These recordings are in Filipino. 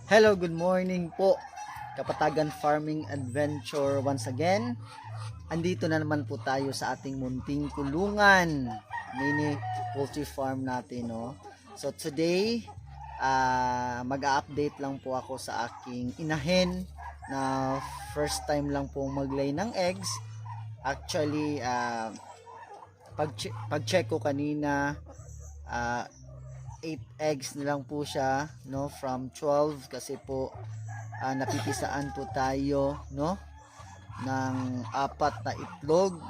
Hello, good morning po. Kapatagan Farming Adventure once again. Andito na naman po tayo sa ating munting kulungan. Mini poultry farm natin, no? So today, mag-a-update lang po ako sa aking inahin na first time lang po maglay ng eggs. Actually, pag-check ko kanina, 8 eggs na lang po siya, no, from 12 kasi po napipisaan po tayo, no, ng 4 na itlog.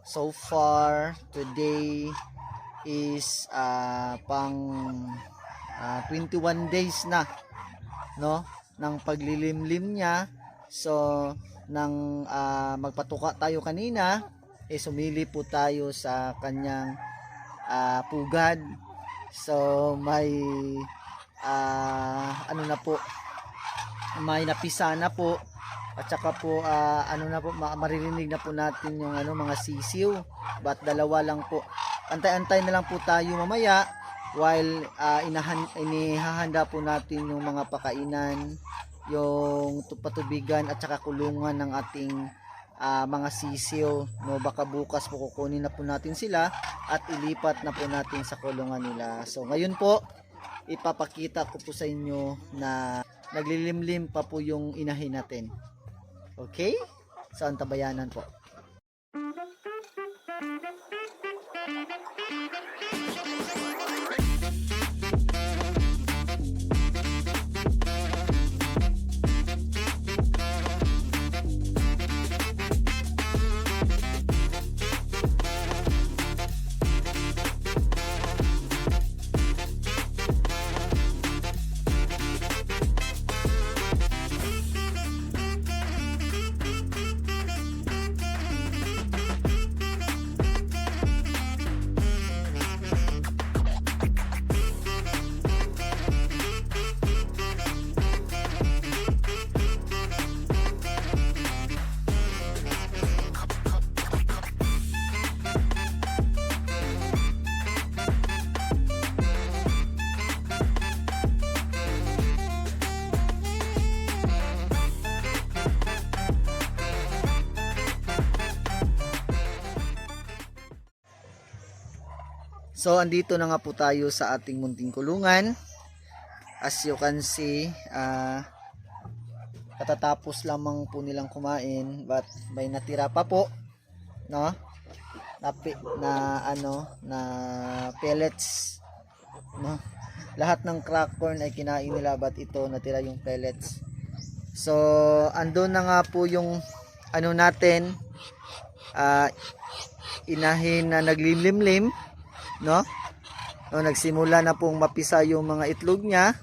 So far today is pang 21 days na, no, ng paglilimlim niya. So nang magpatuka tayo kanina, sumili po tayo sa kanyang pugad. So may ano na po, may napisa na po, at saka po ano na po, maririnig na po natin yung mga sisiw, but dalawa lang po. Antay-antay na lang po tayo mamaya while inihahanda po natin yung mga pakainan, yung patubigan at saka kulungan ng ating mga sisiw, no. Baka bukas po kukunin na po natin sila at ilipat na po natin sa kulungan nila. So ngayon po ipapakita ko po sa inyo na naglilimlim pa po yung inahin natin. Okay? So antabayanan po. So andito na nga po tayo sa ating munting kulungan. As you can see, katatapos lamang po nilang kumain, but may natira pa po, no? Na pellets, no? Lahat ng crack corn ay kinain nila, but ito natira yung pellets. So andun na nga po yung natin, inahin na naglilimlim, no? Nagsimula na pong mapisa yung mga itlog niya.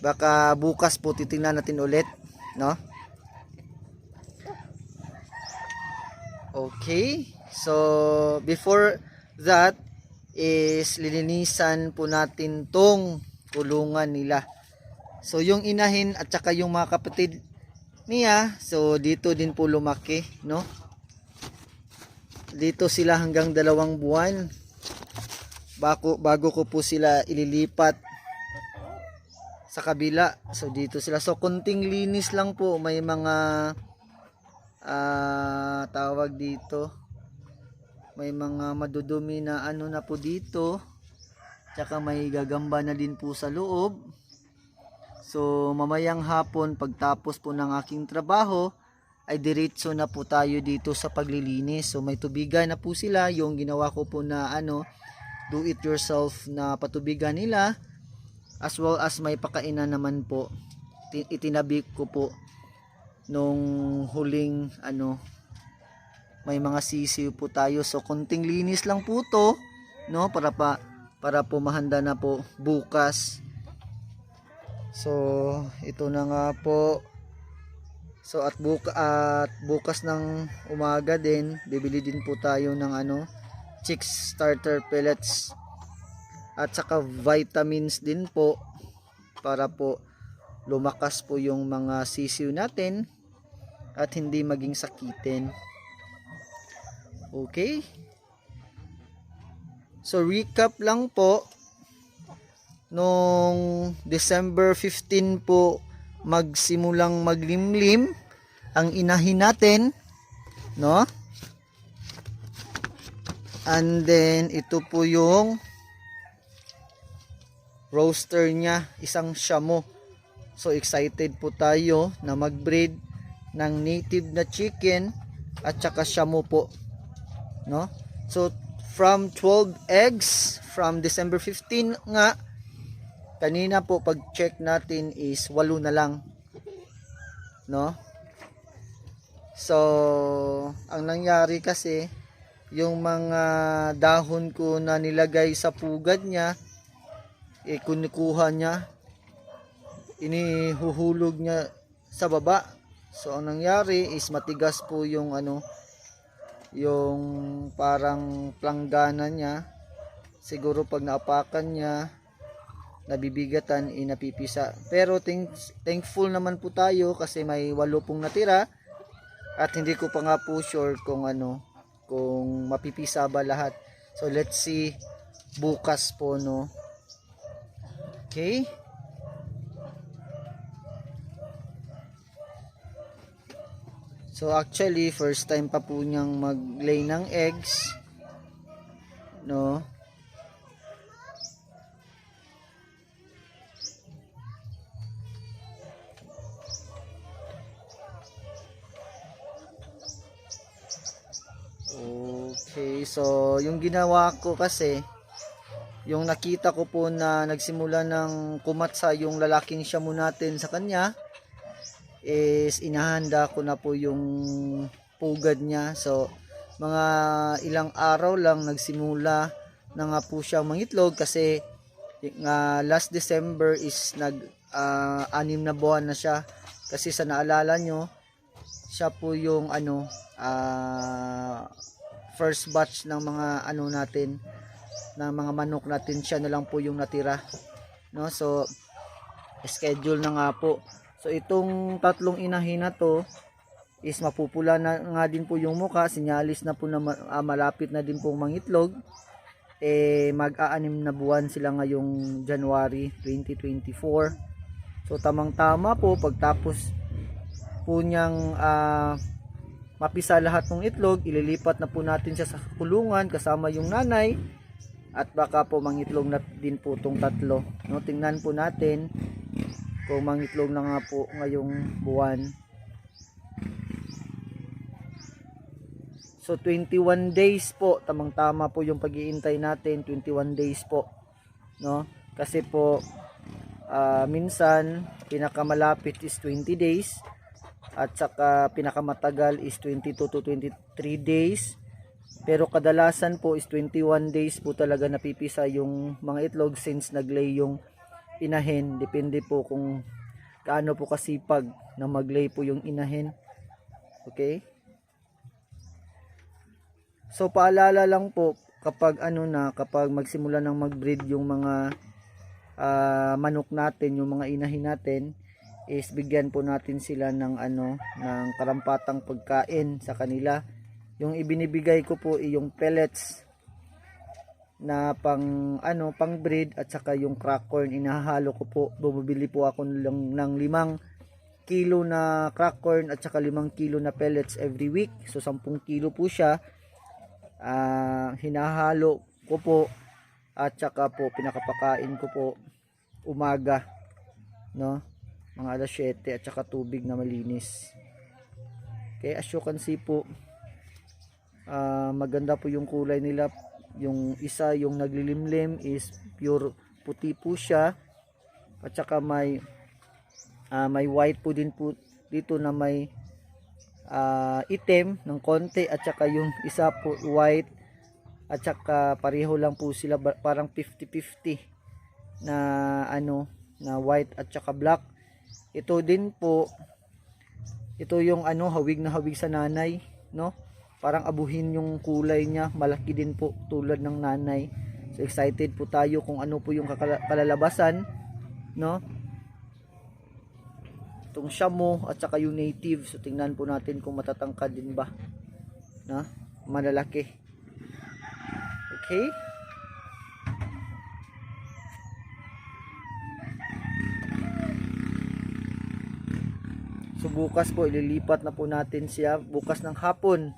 Baka bukas po titingnan natin ulit, no? Okay, so before that is lilinisan po natin tong kulungan nila. So yung inahin at saka yung mga kapatid niya, so dito din po lumaki, no? Dito sila hanggang 2 buwan bago ko po sila ililipat sa kabila. So dito sila, so konting linis lang po, may mga tawag dito, may mga madudumi na na po dito, tsaka may gagamba na din po sa loob. So mamayang hapon pagtapos po ng aking trabaho ay diretso na po tayo dito sa paglilinis. So may tubigan na po sila, yung ginawa ko po na do it yourself na patubigan nila, as well as may pakainan naman po. Itinabi ko po nung huling may mga sisiw po tayo. So konting linis lang po to, no, para po mahanda na po bukas. So ito na nga po. So at bukas ng umaga din bibili din po tayo ng chicks starter pellets at saka vitamins din po, para po lumakas po yung mga sisiw natin at hindi maging sakitin. Okay, so recap lang po, nung December 15 po magsimulang maglimlim ang inahin natin, no? And then ito po yung roaster niya, isang Shamo. So excited po tayo na mag-breed ng native na chicken at saka Shamo po, no? So from 12 eggs from December 15 nga, kanina po pag check natin is 8 na lang, no? So ang nangyari kasi yung mga dahon ko na nilagay sa pugad niya, kinukuha niya, inihuhulog niya sa baba. So ang nangyari is matigas po yung yung parang planggana niya. Siguro pag naapakan niya, nabibigatan, napipisa. Pero thankful naman po tayo kasi may 8 pong natira at hindi ko pa nga po sure kung kung mapipisa ba lahat. So let's see bukas po, no? Okay? So actually first time pa po niyang mag-lay ng eggs, no? Okay, so yung ginawa ko kasi, yung nakita ko po na nagsimula ng kumatsa yung lalaking Shamo natin sa kanya, is inahanda ko na po yung pugad niya. So mga ilang araw lang nagsimula na nga po siyang mangitlog kasi last December is 6 na buwan na siya. Kasi sa naalala nyo, siya po yung first batch ng mga natin, ng mga manok natin, siya na lang po yung natira, no? So schedule na nga po. So itong 3 inahin na to is mapupula na nga din po yung mukha, sinyalis na po na malapit na din pong mangitlog. Mag-6 na buwan sila ngayong January 2024. So tamang-tama po pagtapos po niyang mapisa lahat ng itlog, ililipat na po natin siya sa kulungan kasama yung nanay at baka po mangitlog na din po itong 3, no? Tingnan po natin kung mangitlog na nga po ngayong buwan. So 21 days po, tamang-tama po yung pag-iintay natin, 21 days po, no? Kasi po minsan pinakamalapit is 20 days at saka pinakamatagal is 22 to 23 days. Pero kadalasan po is 21 days po talaga napipisa yung mga itlog since naglay yung inahin. Depende po kung kaano po kasipag na maglay po yung inahin. Okay? So paalala lang po, kapag kapag magsimula ng mag-breed yung mga manok natin, yung mga inahin natin, is bigyan po natin sila ng ng karampatang pagkain sa kanila. Yung ibinibigay ko po yung pellets na pang breed at saka yung crack corn, inahalo ko po. Bumibili po ako ng 5 kilo na crack corn at saka 5 kilo na pellets every week. So 10 kilo po siya. Hinahalo ko po at saka po pinakapakain ko po umaga, no? Mga alas 7 at saka tubig na malinis. Okay, as you can see po, maganda po yung kulay nila. Yung isa, yung naglilimlim, is pure puti po siya at saka may white po din po dito na may itim ng konti at saka yung isa po white at saka pareho lang po sila, parang 50-50 na na white at saka black. Ito din po, ito yung hawig na hawig sa nanay, no? Parang abuhin yung kulay niya, malaki din po tulad ng nanay. So excited po tayo kung ano po yung kalalabasan, no? Itong Shamo at saka yung native. So tingnan po natin kung matatangkad din ba, na malalaki. Okay? So bukas po ililipat na po natin siya bukas ng hapon.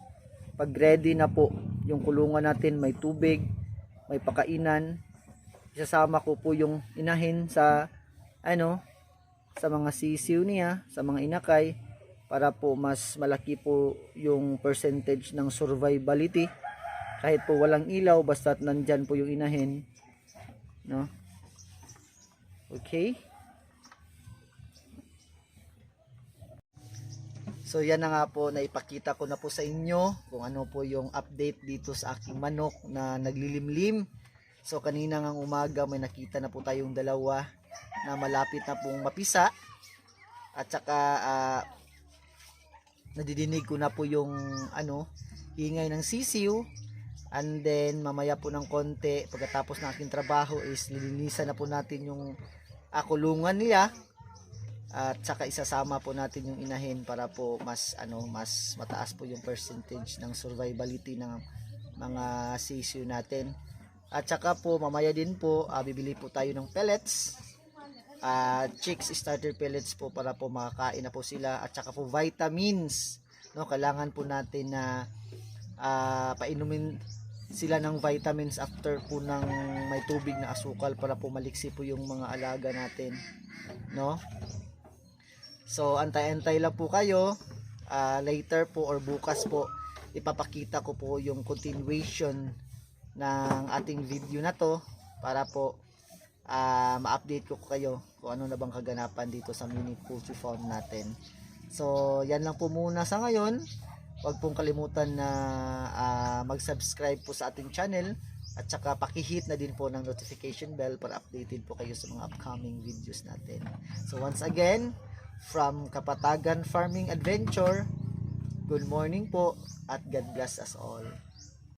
Pag ready na po yung kulungan natin, may tubig, may pakainan, isasama ko po yung inahin sa sa mga sisiw niya, sa mga inakay, para po mas malaki po yung percentage ng survivability. Kahit po walang ilaw, basta't nandyan po yung inahin, no? Okay. So yan na nga po, naipakita ko na po sa inyo kung ano po yung update dito sa aking manok na naglilimlim. So kanina ngang umaga may nakita na po tayong dalawa na malapit na pong mapisa. At saka nadidinig ko na po yung ingay ng sisiw. And then mamaya po ng konti, pagkatapos ng aking trabaho is nilinisan na po natin yung kulungan nila. At saka isasama po natin yung inahin para po mas mataas po yung percentage ng survivability ng mga sisiw natin. At saka po mamaya din po bibili po tayo ng pellets, chicks starter pellets po para po makakain na po sila. At saka po vitamins, no, kailangan po natin na painumin sila ng vitamins after po ng may tubig na asukal para po maliksi po yung mga alaga natin, no. So antay-antay lang po kayo, later po or bukas po ipapakita ko po yung continuation ng ating video na to para po ma-update ko kayo kung ano na bang kaganapan dito sa mini poultry farm natin. So yan lang po muna sa ngayon. Huwag pong kalimutan na mag-subscribe po sa ating channel at saka paki-hit na din po ng notification bell para updated po kayo sa mga upcoming videos natin. So once again, from Kapatagan Farming Adventure, good morning po at God bless us all.